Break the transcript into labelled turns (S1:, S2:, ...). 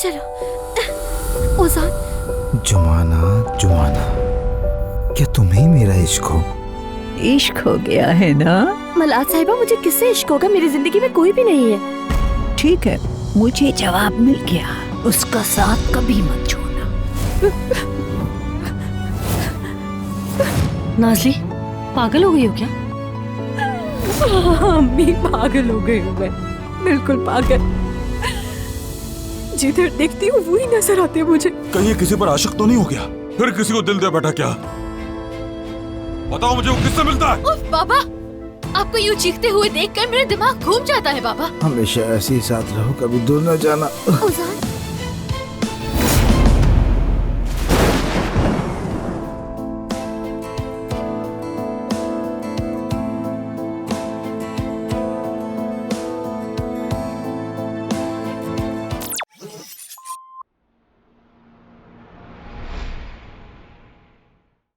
S1: चलो उजान।
S2: जुमाना जुमाना, क्या तुम्हें मेरा इश्क हो?
S3: इश्क हो गया है ना?
S1: मलाद साहिबा, मुझे किससे इश्क होगा? मेरी जिंदगी में कोई भी नहीं है।
S3: ठीक है, मुझे जवाब मिल गया। उसका साथ कभी मत छोड़ना।
S1: नाज़ली, पागल हो गई हो क्या?
S4: अम्मी, पागल हो गई हूँ मैं, बिल्कुल पागल। जिधर देखती हूँ वही नजर आते हैं मुझे।
S5: कहीं ये किसी पर आशिक तो नहीं हो गया? फिर किसी को दिल दे बैठा क्या? बताओ मुझे, वो किससे मिलता है?
S1: उफ बाबा, आपको यूं चीखते हुए देखकर मेरा दिमाग घूम जाता है बाबा।
S2: हमेशा ऐसे ही साथ रहो, कभी दूर न जाना।
S1: उजान,